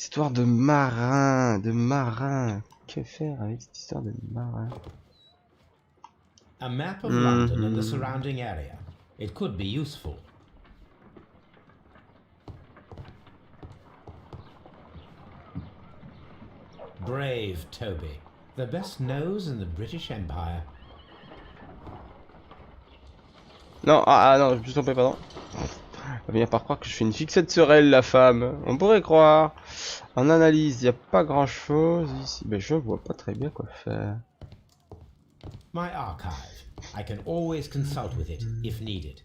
histoire de marin, Que faire avec cette histoire de marin? A map of London and the surrounding area. It could be useful. Brave Toby, the best nose in the British Empire. Non, non, je me suis trompé, pardon. On va venir par croire que je fais une fixette sur elle, la femme. On pourrait croire. En analyse, il n'y a pas grand chose ici. Ben, je vois pas très bien quoi faire. My archive. I can always consult with it if needed.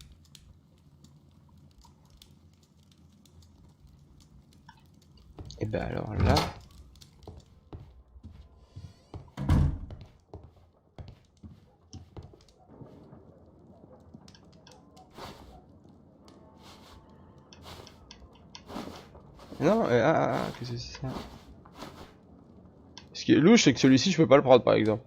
Et ben alors là. Non, qu'est-ce que c'est ça? Ce qui est louche, c'est que celui-ci, je peux pas le prendre par exemple.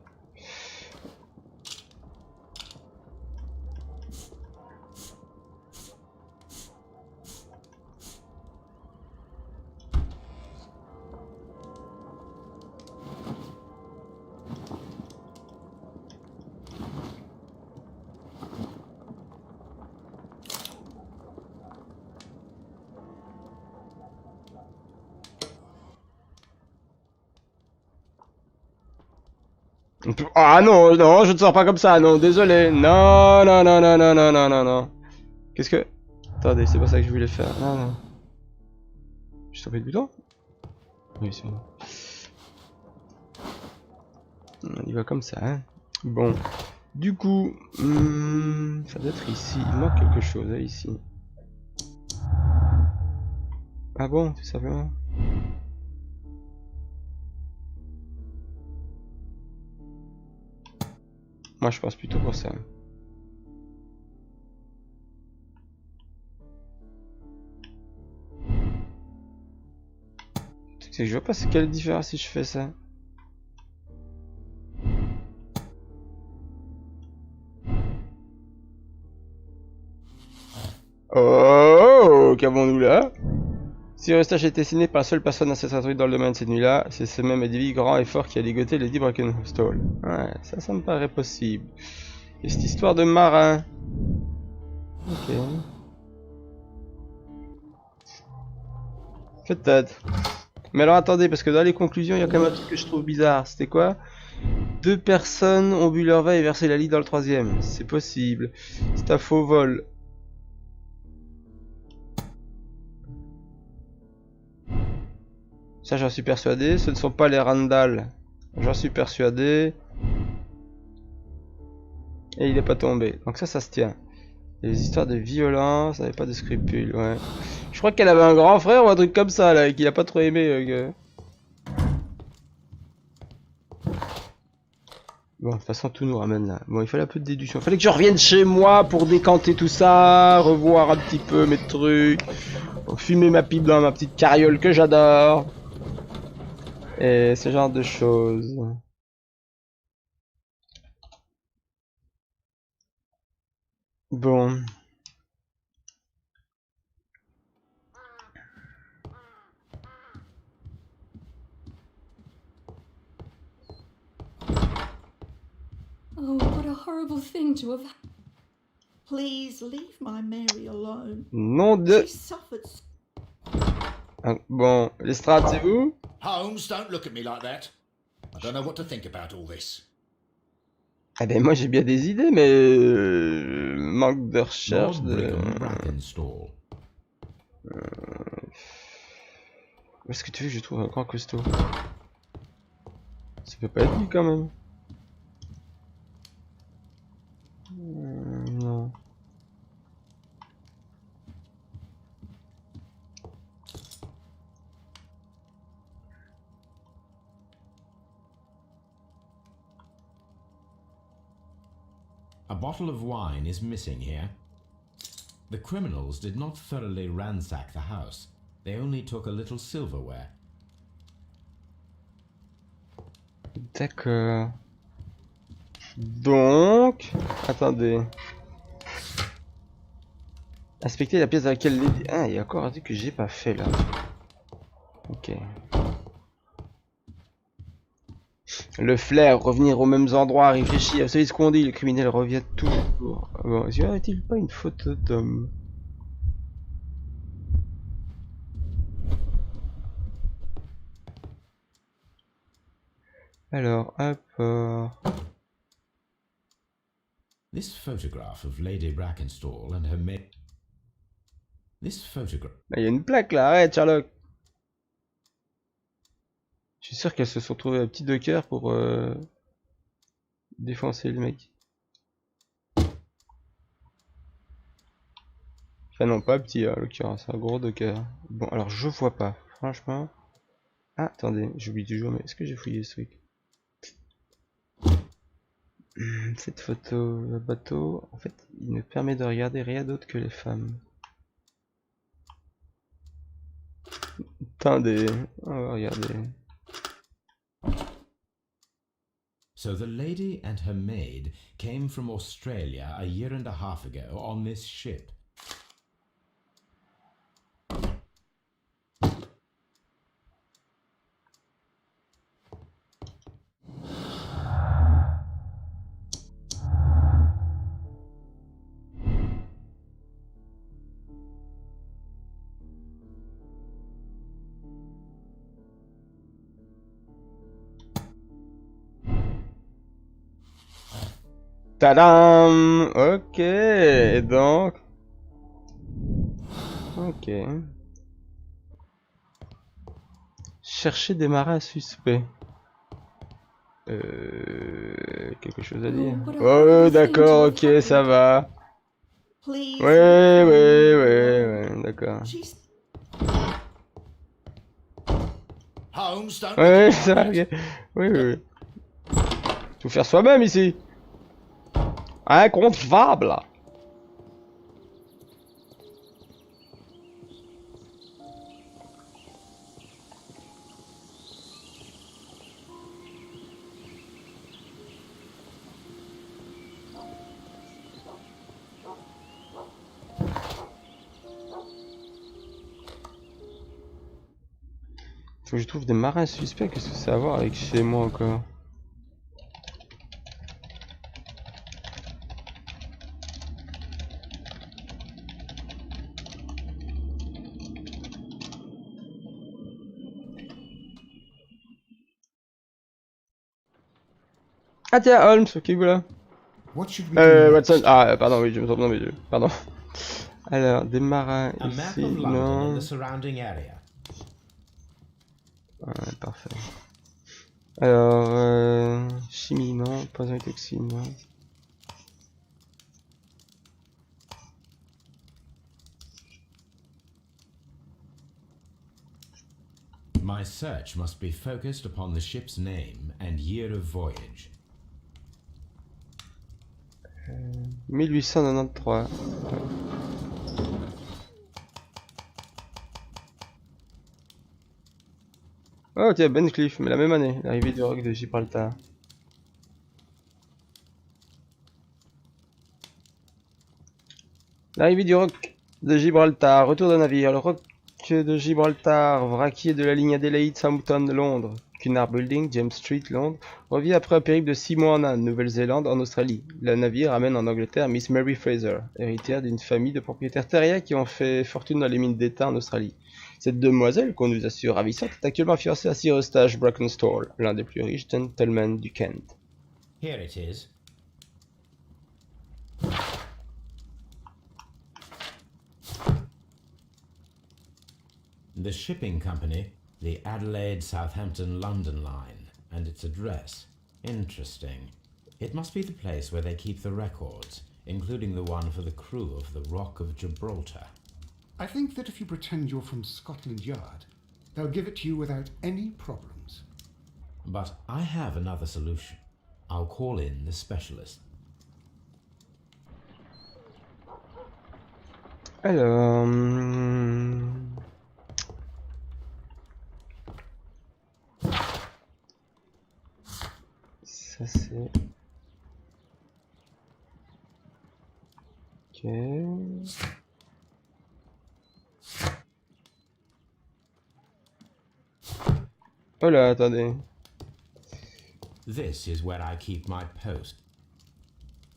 Ah non, non, je ne sors pas comme ça, non, désolé. Non, non, non, non, non, non, non, non, non. Qu'est-ce que... Attendez, c'est pas ça que je voulais faire. Non, non. Je suis tombé de bouton? Oui, c'est bon. On y va comme ça, hein. Bon. Du coup... ça doit être ici. Il manque quelque chose, hein, ici. Ah bon, tout simplement. Moi, je pense plutôt pour ça. C'est que je vois pas c'est quelle différence si je fais ça. Oh, qu'avons-nous là? Si le restage a été signé par la seule personne à s'être introduite dans le domaine cette nuit-là, c'est ce même individu grand et fort qui a ligoté Lady Brackenstall. Ouais, ça me paraît possible. Et cette histoire de marin. Ok. Peut-être. Mais alors attendez, parce que dans les conclusions, il y a quand même un truc que je trouve bizarre. C'était quoi? 2 personnes ont bu leur vin et versé la lie dans le 3e. C'est possible. C'est un faux vol. Ça, j'en suis persuadé. Ce ne sont pas les Randall. J'en suis persuadé. Et il est pas tombé. Donc ça se tient. Et les histoires de violence, n'avait pas de scrupules, ouais. Je crois qu'elle avait un grand frère ou un truc comme ça, là, qu'il a pas trop aimé. Bon, de toute façon, tout nous ramène là. Bon, il fallait un peu de déduction. Il fallait que je revienne chez moi pour décanter tout ça, revoir un petit peu mes trucs, pour fumer ma pipe dans ma petite carriole que j'adore. Et ce genre de choses. Bon. Oh, what a horrible thing to have... Please leave my Mary alone. Nom de... She suffered. Bon, l'estrade, c'est où? Holmes, don't look at me like that. I don't know what to think about all this. Eh ben moi j'ai bien des idées, mais manque de recherche. Où est-ce que tu veux que je trouve un grand costaud? Ça peut pas être lui quand même. Non. A bottle of wine is missing here. The criminals did not thoroughly ransack the house. They only took a little silverware. D'accord. Donc... Attendez. Inspecter la pièce dans laquelle... Ah, il y a encore un truc que j'ai pas fait là. Ok. Le flair, revenir aux mêmes endroits, réfléchir. Vous savez ce qu'on dit, le criminel revient toujours. Bon, y aurait-il pas une photo d'homme? Alors, apport. This photograph of Lady Brackenstall and her maid. This photograph. Il y a une plaque là, arrête Sherlock. Je suis sûr qu'elles se sont trouvées un petit docker pour défoncer le mec. Enfin non, pas petit en l'occurrence, un gros docker. Bon, alors je vois pas, franchement. Ah, attendez, j'oublie toujours, mais est-ce que j'ai fouillé ce truc? Cette photo, le bateau, en fait, il ne permet de regarder rien d'autre que les femmes. Attendez, on va regarder. So the lady and her maid came from Australia a year and a half ago on this ship. Tadam! Ok, donc... Ok. Chercher des marins suspects. Quelque chose à dire. what a Oh, horrible thing to d'accord, have ok, ça happened. va. Please Ouais, leave my ouais, Mary ouais, alone. ouais, d'accord. She's Holmes, don't Ouais, look ça at va, me like ok. that. Oui, oui, oui. Tout faire soi-même ici. Inconcevable. Faut que je trouve des marins suspects, qu'est-ce que ça a à voir avec chez moi encore? Ah tiens, Holmes, ok, voilà. What should we do Watson, next? ah pardon, oui, je me trompe, non mais pardon. Alors, des marins A map ici, of London and non. the surrounding area. Ouais, parfait. Alors, chimie, non. Poison et toxine, non. My search must be focused upon the ship's name and year of voyage. 1893. Oh tiens, Ben Cliff, mais la même année, l'arrivée du roc de Gibraltar. L'arrivée du roc de Gibraltar, retour d'un navire, le roc de Gibraltar, vraquier de la ligne Adelaide, Southampton, Londres, Cunard Building, James Street, Londres, revient après un périple de 6 mois en Inde, Nouvelle-Zélande, en Australie. Le navire amène en Angleterre Miss Mary Fraser, héritière d'une famille de propriétaires terriens qui ont fait fortune dans les mines d'État en Australie. Cette demoiselle, qu'on nous assure ravissante, est actuellement fiancée à Sir Eustache Brackenstall, l'un des plus riches gentlemen du Kent. Here it is. The shipping company, the Adelaide Southampton London line, and its address. Interesting. It must be the place where they keep the records, including the one for the crew of the Rock of Gibraltar. I think that if you pretend you're from Scotland Yard, they'll give it to you without any problems. But I have another solution. I'll call in the specialist. Alors... Ça c'est... Ok... Oh là, attendez. This is where I keep my post.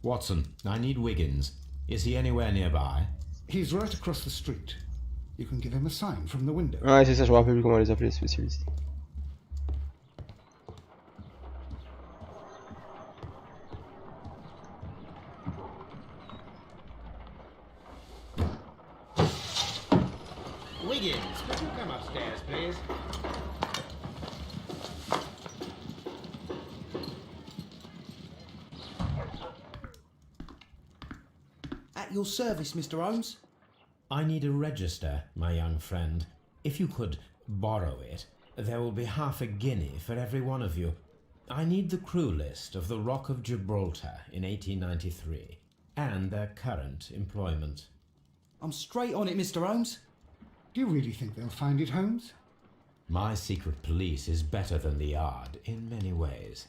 Watson, I need Wiggins. Is he anywhere nearby? He's right across the street. You can give him a sign from the window. Ouais, c'est ça, je me rappelle plus comment les appeler, les spécialistes. Wiggins, could you come upstairs, please? At your service, Mr. Holmes. I need a register, my young friend. If you could borrow it, there will be half a guinea for every one of you. I need the crew list of the Rock of Gibraltar in 1893, and their current employment. I'm straight on it, Mr. Holmes. Do you really think they'll find it, Holmes? My secret police is better than the Yard in many ways.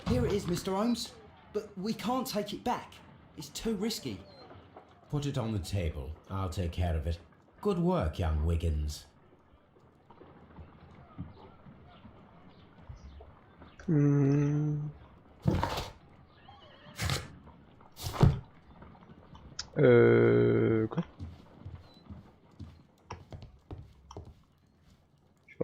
Here it is, Mr. Holmes. But we can't take it back. It's too risky. Put it on the table. I'll take care of it. Good work, young Wiggins. Quoi?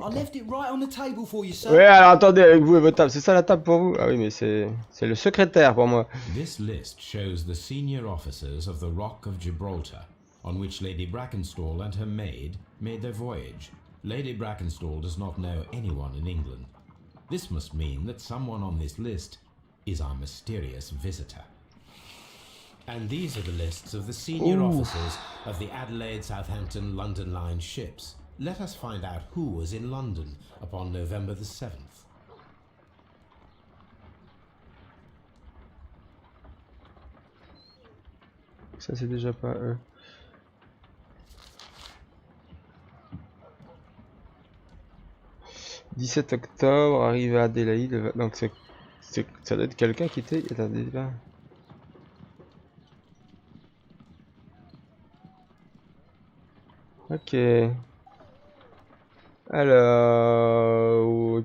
I left it right on the table for you, sir. Ouais, alors attendez, avec vous et votre table, c'est ça la table pour vous? Ah oui, mais c'est le secrétaire pour moi. This list shows the senior officers of the Rock of Gibraltar, on which Lady Brackenstall and her maid made their voyage. Lady Brackenstall does not know anyone in England. This must mean that someone on this list is our mysterious visitor. And these are the lists of the senior officers of the Adelaide, Southampton, London Line ships. Let us find out who was in London upon November the 7th. Ça c'est déjà pas eux. « 17 octobre, arrivé à Adélaïde. » Donc ça doit être quelqu'un qui était... Attendez là. Ok. Alors...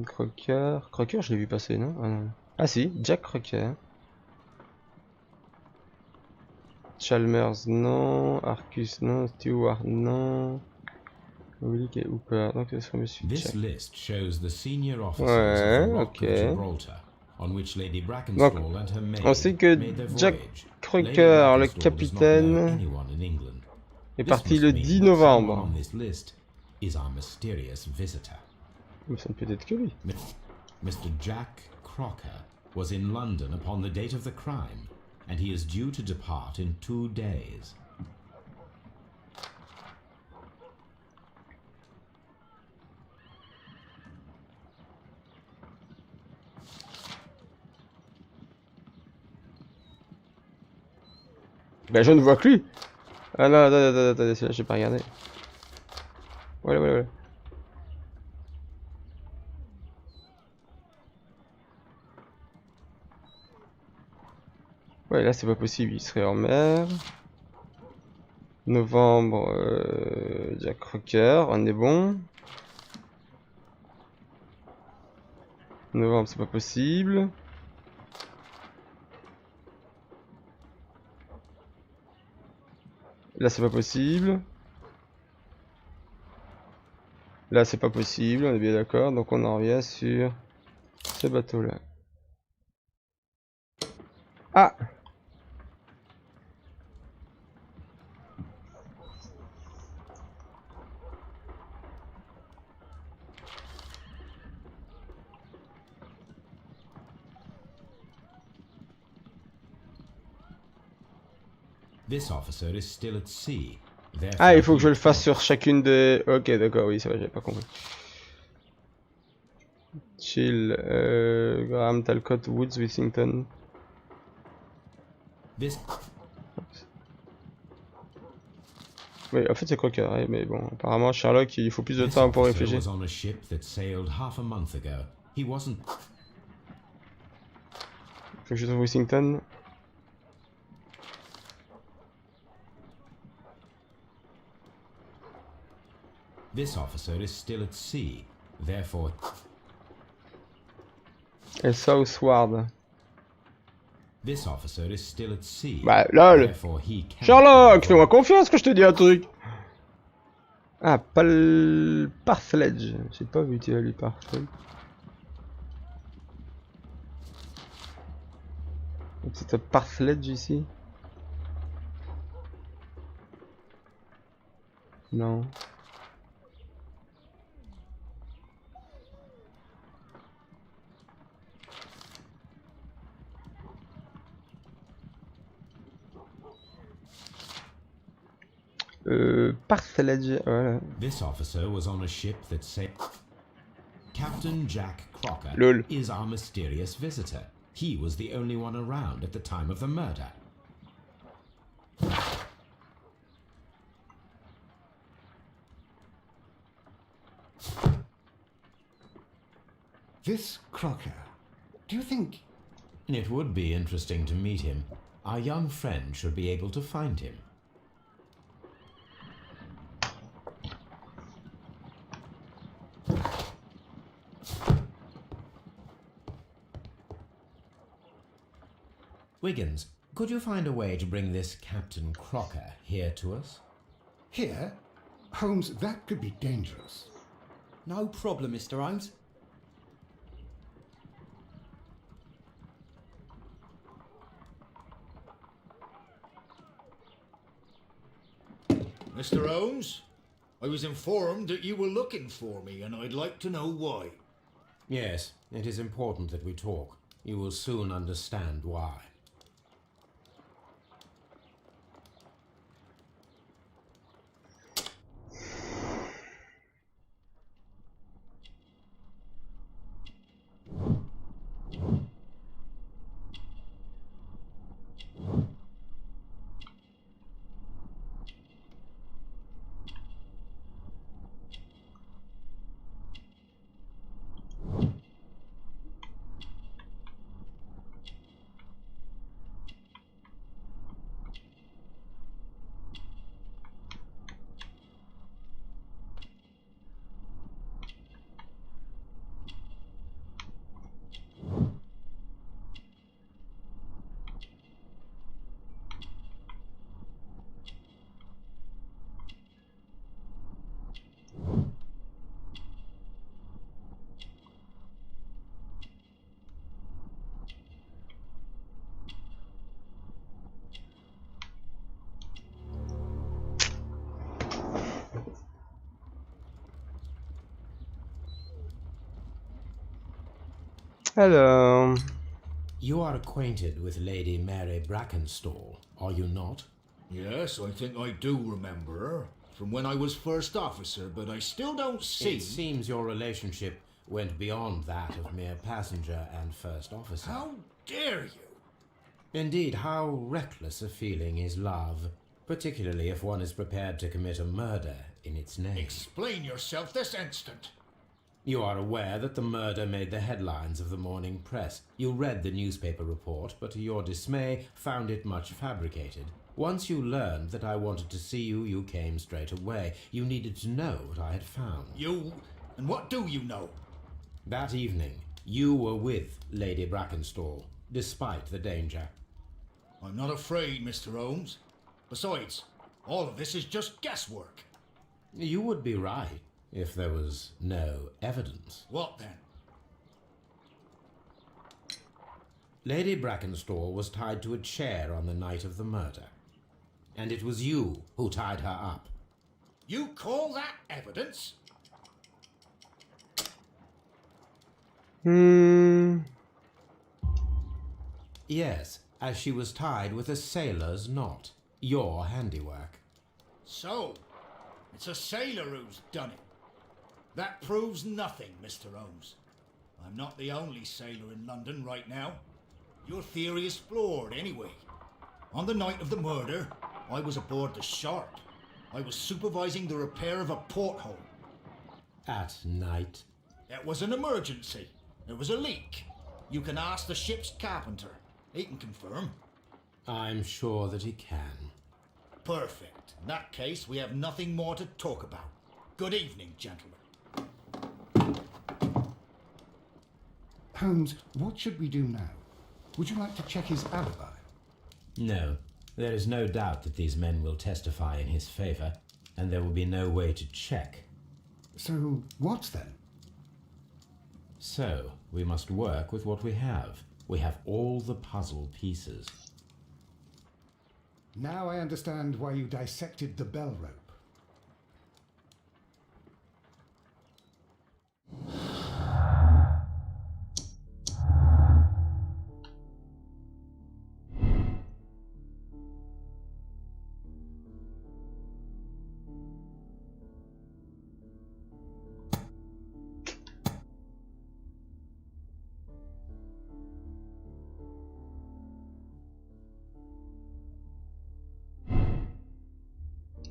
Crocker... Crocker, je l'ai vu passer, non? Ah non. Ah si, Jack Crocker. Chalmers, non. Arcus, non. Stewart, non. Oblique et Hooper. Donc ce serait Monsieur This Jack. list shows the senior officers Ouais, of the Rock ok. of Gibraltar, on which Lady Brackenstall and her maid On sait que made their Jack voyage. Crocker, le Lady Brackenstall does not know capitaine, anyone in England. est This parti must le mean 10 that novembre. someone on this list is our mysterious visitor. Mais ça ne peut être que lui. Mr. Jack Crocker was in London upon the date of the crime, and he is due to depart in 2 days. Ben je ne vois que lui. Ah non, attendez, c'est là, j'ai pas regardé. Voilà. Ouais, là c'est pas possible, il serait en mer. Novembre, Jack Crocker, on est bon. Novembre, c'est pas possible. Là c'est pas possible. Là c'est pas possible, on est bien d'accord, donc on en revient sur ce bateau là. Ah! This officer is still at sea. Ah, il faut que je le fasse sur chacune des... Ok, d'accord, oui, c'est vrai, j'avais pas compris. Chill, Graham, Talcott, Woods, Whittington. This Oui, en fait c'est Crocker, ouais, mais bon, apparemment Sherlock, il faut plus de temps pour officer réfléchir. was on a ship that sailed half a month ago. He wasn't. Faut que je trouve Whittington. This officer is still at sea, therefore... Et Southward. This officer is still at sea, Bah, lol. therefore he cannot Sherlock, be fais-moi involved. confiance quand je te dis un truc. Ah, Parthledge. J'ai pas vu, tu as lu Parthledge. C'est un Parthledge ici? Non. Parthledge, voilà. This officer was on a ship that sailed... Captain Jack Crocker Lol. is our mysterious visitor. He was the only one around at the time of the murder. This Crocker, do you think... It would be interesting to meet him. Our young friend should be able to find him. Wiggins, could you find a way to bring this Captain Crocker here to us? Here? Holmes, that could be dangerous. No problem, Mr. Holmes. Mr. Holmes, I was informed that you were looking for me, and I'd like to know why. Yes, it is important that we talk. You will soon understand why. Alors... You are acquainted with Lady Mary Brackenstall, are you not? Yes, I think I do remember her. From when I was first officer, but I still don't see... It seems your relationship went beyond that of mere passenger and first officer. How dare you? Indeed, how reckless a feeling is love, particularly if one is prepared to commit a murder in its name. Explain yourself this instant. You are aware that the murder made the headlines of the morning press. You read the newspaper report, but to your dismay, found it much fabricated. Once you learned that I wanted to see you, you came straight away. You needed to know what I had found. You... and what do you know? That evening, you were with Lady Brackenstall, despite the danger. I'm not afraid, Mr. Holmes. Besides, all of this is just guesswork. You would be right, if there was no evidence. What then? Lady Brackenstall was tied to a chair on the night of the murder. And it was you who tied her up. You call that evidence? Yes, as she was tied with a sailor's knot. Your handiwork. So, it's a sailor who's done it. That proves nothing, Mr. Holmes. I'm not the only sailor in London right now. Your theory is flawed anyway. On the night of the murder, I was aboard the Sharp. I was supervising the repair of a porthole. At night? It was an emergency. There was a leak. You can ask the ship's carpenter. He can confirm. I'm sure that he can. Perfect. In that case, we have nothing more to talk about. Good evening, gentlemen. Holmes, what should we do now? Would you like to check his alibi? No, there is no doubt that these men will testify in his favor, and there will be no way to check. So, what then? So, we must work with what we have. We have all the puzzle pieces. Now I understand why you dissected the bell rope.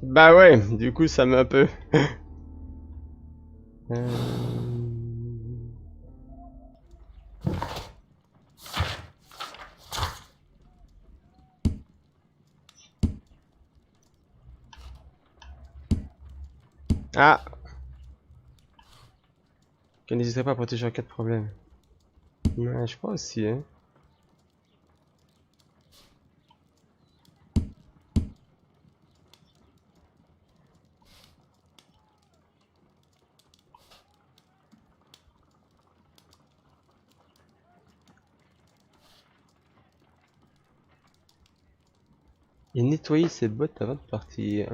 Bah ouais, du coup ça met un peu... Ah, qu'elle n'hésiterait pas à protéger en cas de problème. Ouais, je crois aussi, hein. Et nettoyer ses bottes avant de partir.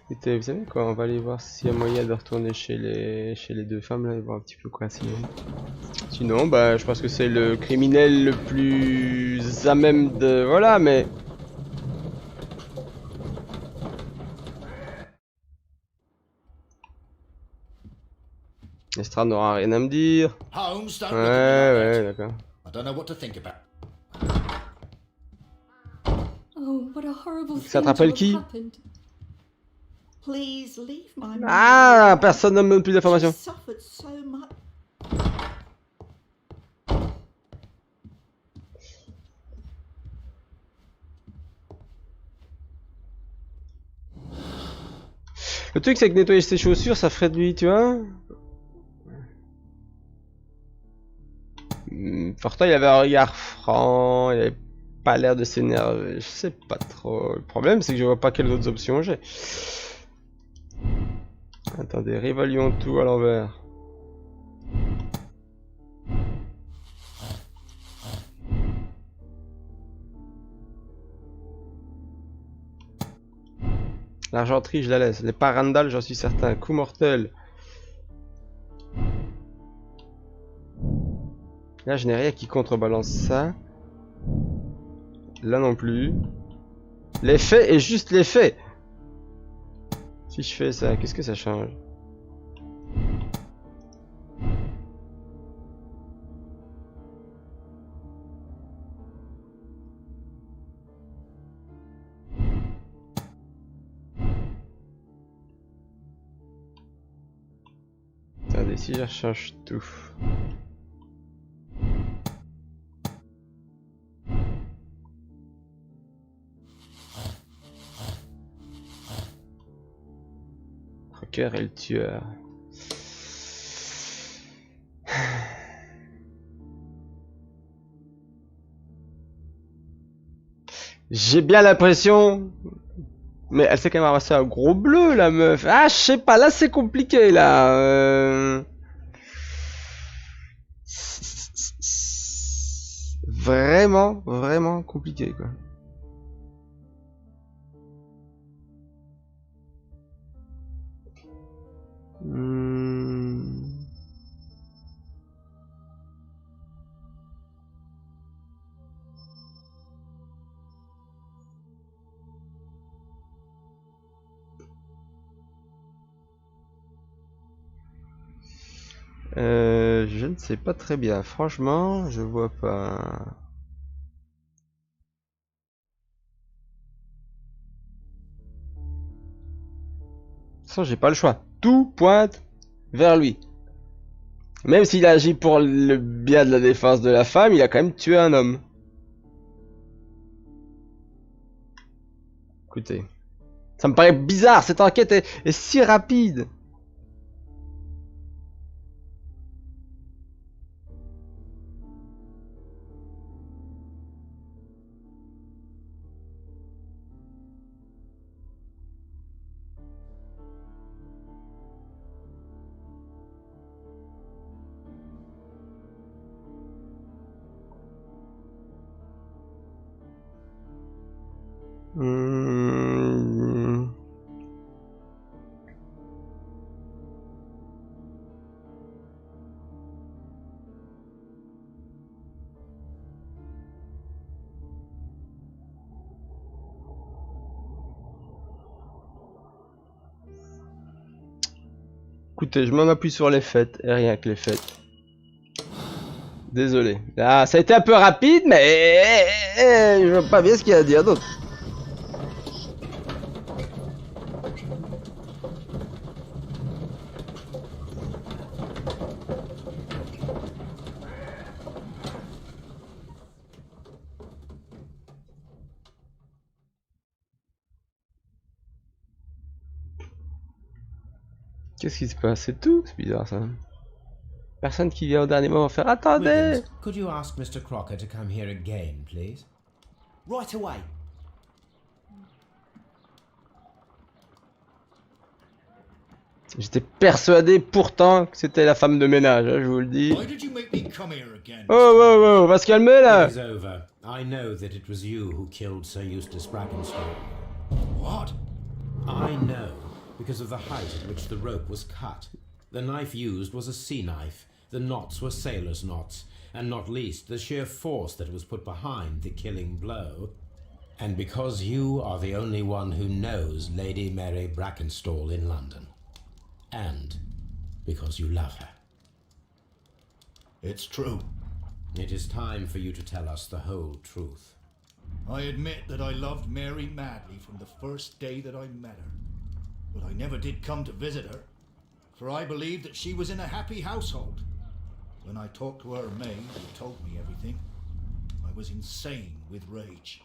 Écoutez, vous savez quoi, on va aller voir s'il y a moyen de retourner chez les deux femmes là et voir un petit peu quoi sinon. Sinon, bah je pense que c'est le criminel le plus à même de... Voilà, mais... Estrade n'aura rien à me dire. Holmes, don't Ouais, look at me like ouais, that. d'accord. I don't know what to think about. Oh, what a horrible Ça thing te rappelle to qui? have happened. Please leave my Mary Ah, alone. personne ne me donne plus She d'informations. suffered so much. Le truc c'est que nettoyer ses chaussures, ça ferait de lui, tu vois. Pourtant il avait un regard franc, il avait pas l'air de s'énerver, je sais pas trop. Le problème c'est que je vois pas quelles autres options j'ai. Attendez, réévaluons tout à l'envers. L'argenterie, je la laisse. Les parandales, j'en suis certain. Coup mortel. Là, je n'ai rien qui contrebalance ça. Là non plus. L'effet est juste l'effet. Si je fais ça, qu'est-ce que ça change? Attendez, si je change tout. Croqueur et le tueur. J'ai bien l'impression... Mais elle s'est quand même ramassé un gros bleu, la meuf. Ah, je sais pas, là c'est compliqué, là. Vraiment, vraiment compliqué, quoi. Je ne sais pas très bien. Franchement, je vois pas. De toute façon, j'ai pas le choix. Tout pointe vers lui. Même s'il agit pour le bien de la défense de la femme, il a quand même tué un homme. Écoutez. Ça me paraît bizarre, cette enquête est si rapide. Écoutez, je m'en appuie sur les fêtes, et rien que les fêtes. Désolé. Ah, ça a été un peu rapide, mais je vois pas bien ce qu'il y a à dire d'autre. Qu'est-ce qui se passe? C'est tout? C'est bizarre ça. Personne qui vient au dernier moment faire attendez! Wiggins, could you ask Mr. Crocker to come here again, please? Right away. J'étais persuadé pourtant que c'était la femme de ménage, hein, je vous le dis. Why did you make me come here again? Oh, oh, oh, on va se calmer là! It is over. I know that it was you who killed Sir Eustace Brackenstall. What? I know, because of the height at which the rope was cut. The knife used was a sea knife, the knots were sailor's knots, and not least the sheer force that was put behind the killing blow. And because you are the only one who knows Lady Mary Brackenstall in London. And because you love her. It's true. It is time for you to tell us the whole truth. I admit that I loved Mary madly from the first day that I met her. But I never did come to visit her, for I believed that she was in a happy household. When I talked to her maid, who told me everything, I was insane with rage.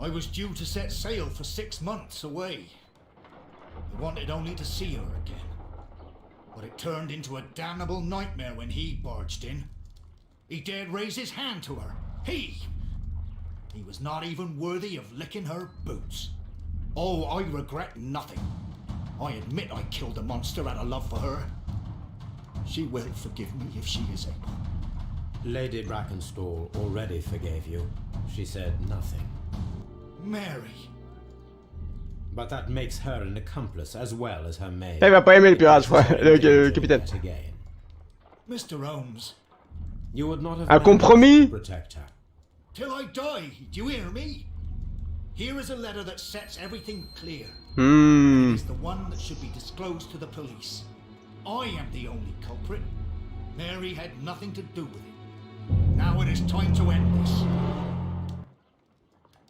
I was due to set sail for 6 months away. I wanted only to see her again. But it turned into a damnable nightmare when he barged in. He dared raise his hand to her. He was not even worthy of licking her boots. Oh, I regret nothing. I admit I killed the monster out of love for her. She will forgive me if she is able. Lady Brackenstall already forgave you. She said nothing. Mary. But that makes her an accomplice as well as her maid. Il va pas aimer le pirate, je crois, le capitaine. Again. Mr. Holmes. You would not have Un compromis? managed to protect her. Till I die, do you hear me? Here is a letter that sets everything clear. Hmm. It is the one that should be disclosed to the police. I am the only culprit. Mary had nothing to do with it. Now it is time to end this.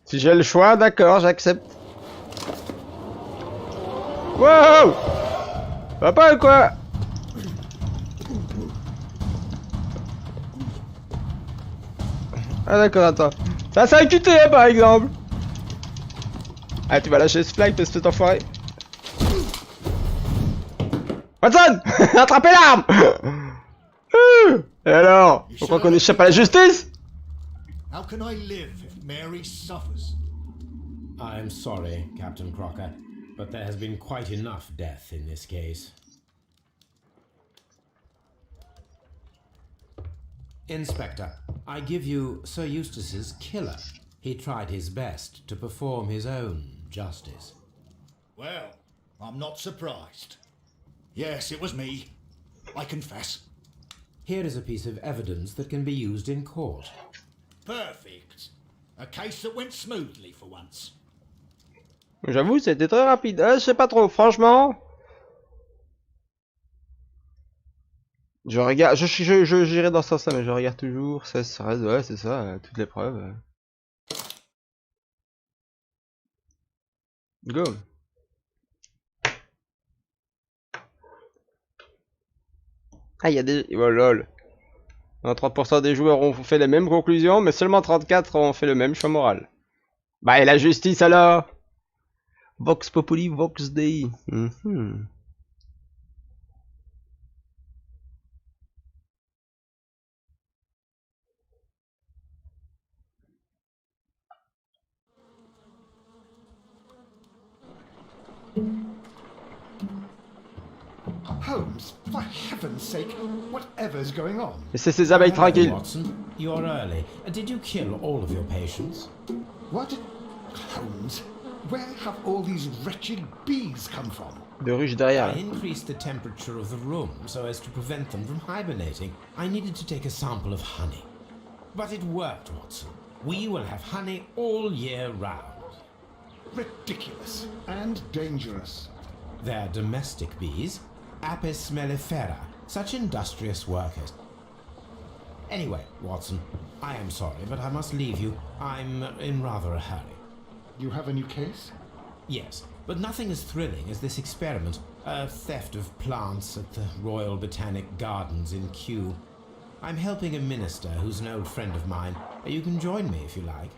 Si j'ai le choix, d'accord, j'accepte. Wow! Papa ou quoi? Ah d'accord, attends. Ça c'est un QT par exemple. Ah tu vas lâcher ce flag parce que cet enfoiré. Watson! Attrapez l'arme! Et alors? On croit qu'on échappe à la justice? How can I live if Mary suffers? I am sorry, Captain Crocker, but there has been quite enough death in this case. Inspector, I give you Sir Eustace's killer. He tried his best to perform his own justice. Well, I'm not surprised. Yes, it was me. I confess. Here is a piece of evidence that can be used in court. Perfect. A case that went smoothly for once. J'avoue, c'était très rapide. Je sais pas trop, franchement. Je regarde, j'irai dans ce sens-là, mais je regarde toujours. Ça reste, ouais, c'est ça, toutes les preuves. Go. Ah, il y a des... Oh lol. 3% des joueurs ont fait les mêmes conclusions, mais seulement 34 ont fait le même choix moral. Bah, et la justice alors? Vox Populi, Vox Dei. Mhm. Holmes, for heaven's sake, whatever's going on? Laissez ces abeilles Hello, tranquilles. Watson. You're early. Did you kill all of your patients? What? Holmes, where have all these wretched bees come from? De ruche derrière. I Là. increased the temperature of the room so as to prevent them from hibernating. I needed to take a sample of honey. But it worked, Watson. We will have honey all year round. Ridiculous and dangerous. They're domestic bees, Apis mellifera, such industrious workers. Anyway, Watson, I am sorry, but I must leave you. I'm in rather a hurry. You have a new case? Yes, but nothing as thrilling as this experiment. A theft of plants at the Royal Botanic Gardens in Kew. I'm helping a minister who's an old friend of mine. You can join me if you like.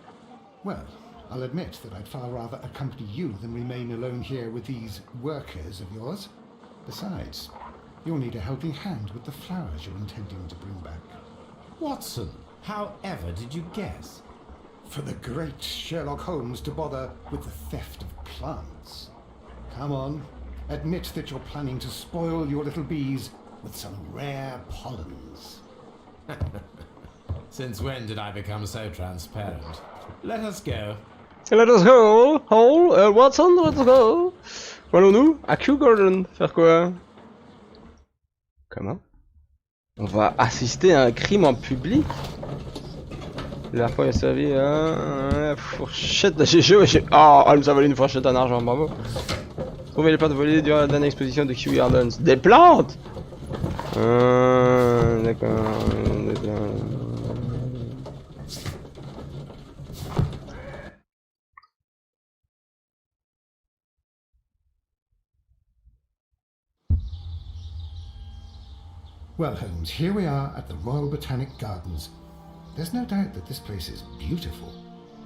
Well, I'll admit that I'd far rather accompany you than remain alone here with these workers of yours. Besides, you'll need a helping hand with the flowers you're intending to bring back. Watson, however did you guess? For the great Sherlock Holmes to bother with the theft of plants. Come on, admit that you're planning to spoil your little bees with some rare pollens. Since when did I become so transparent? Let us go. Let us go, Hall, Watson, let's go. Où allons-nous? À Kew Garden. Faire quoi? Comment? On va assister à un crime en public? La fois il a servi à fourchette de GG. Oh, Holmes a volé une fourchette en argent, bravo. Trouver les plantes volées durant la dernière exposition de Kew Gardens. Des plantes? D'accord. Well, Holmes, here we are at the Royal Botanic Gardens. There's no doubt that this place is beautiful.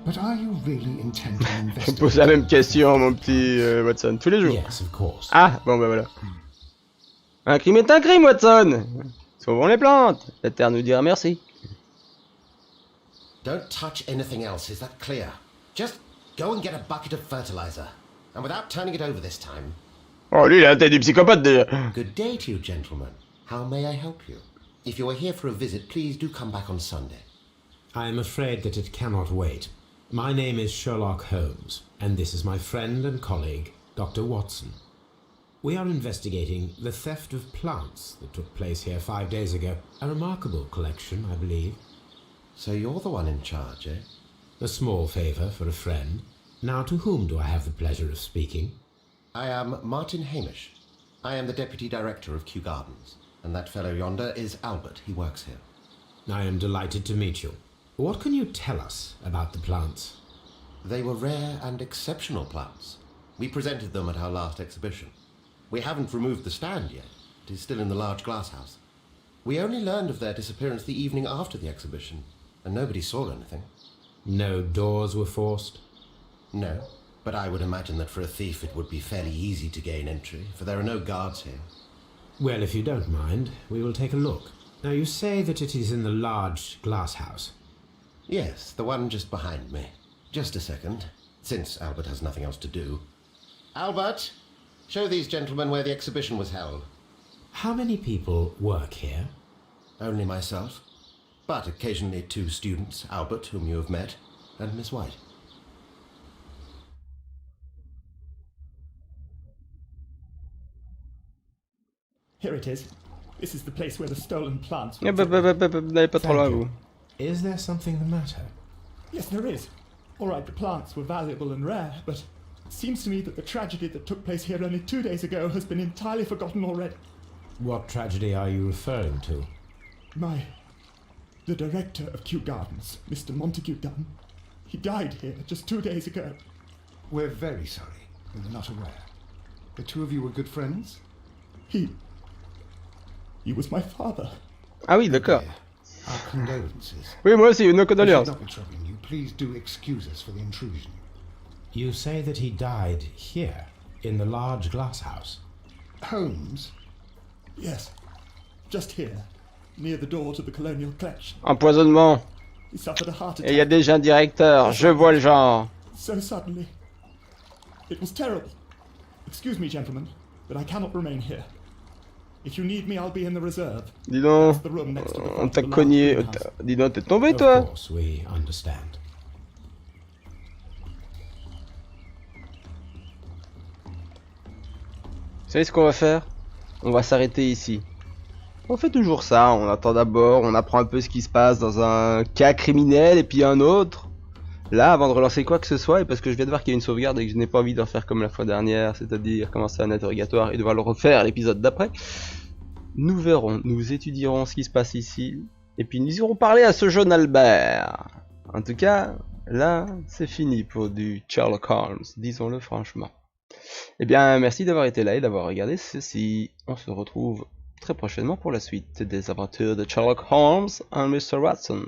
But are you really intending to Je me investigate? pose la même question, mon petit Watson, tous les jours. Yes, of course. Ah, bon bah voilà. Un crime est un crime, Watson. Sauvons les plantes. La Terre nous dira merci. Don't touch anything else, is that clear? Just go and get a bucket of fertilizer. And without turning it over this time. Oh, lui, il a la tête du psychopathe déjà. Good day to you, gentlemen. How may I help you? If you are here for a visit, please do come back on Sunday. I am afraid that it cannot wait. My name is Sherlock Holmes, and this is my friend and colleague, Dr. Watson. We are investigating the theft of plants that took place here 5 days ago. A remarkable collection, I believe. So you're the one in charge, eh? A small favour for a friend. Now, to whom do I have the pleasure of speaking? I am Martin Hamish. I am the Deputy Director of Kew Gardens. And that fellow yonder is Albert. He works here. I am delighted to meet you. What can you tell us about the plants? They were rare and exceptional plants. We presented them at our last exhibition. We haven't removed the stand yet. It is still in the large glass house. We only learned of their disappearance the evening after the exhibition, and nobody saw anything. No doors were forced? No, but I would imagine that for a thief it would be fairly easy to gain entry, for there are no guards here. Well, if you don't mind, we will take a look. Now, you say that it is in the large glass house. Yes, the one just behind me. Just a second, since Albert has nothing else to do. Albert, show these gentlemen where the exhibition was held. How many people work here? Only myself, but occasionally 2 students, Albert, whom you have met, and Miss White. Here it is. This is the place where the stolen plants were. N'allez pas trop loin, vous. Is there something the matter? Yes, there is. All right, the plants were valuable and rare, but it seems to me that the tragedy that took place here only 2 days ago has been entirely forgotten already. What tragedy are you referring to? The director of Kew Gardens, Mr. Montague Dunn, he died here just 2 days ago. We're very sorry. We were not aware. The two of you were good friends? He was my father. Ah oui, d'accord. Our condolences. Oui, moi aussi, nos We should condoléances. not be troubling you. Please do excuse us for the intrusion. You say that he died here, in the large glass house? Holmes? Yes, just here, near the door to the colonial collection. Empoisonnement. He suffered a heart Et il y a attack déjà un directeur, je vois le genre. so suddenly. It was terrible. Excuse me, gentlemen, but I cannot remain here. If you need me, I'll be in the reserve. Dis donc, That's the room next to the on front t'a of the cogné. large greenhouse. Dis donc, t'es tombé Of toi? course, we understand. Vous savez ce qu'on va faire? On va s'arrêter ici. On fait toujours ça, on attend d'abord, on apprend un peu ce qui se passe dans un cas criminel et puis un autre. Là, avant de relancer quoi que ce soit, et parce que je viens de voir qu'il y a une sauvegarde et que je n'ai pas envie de refaire comme la fois dernière, c'est-à-dire commencer un interrogatoire et devoir le refaire l'épisode d'après, nous verrons, nous étudierons ce qui se passe ici, et puis nous irons parler à ce jeune Albert. En tout cas, là, c'est fini pour du Sherlock Holmes, disons-le franchement. Eh bien, merci d'avoir été là et d'avoir regardé ceci. On se retrouve très prochainement pour la suite des aventures de Sherlock Holmes et Mr. Watson.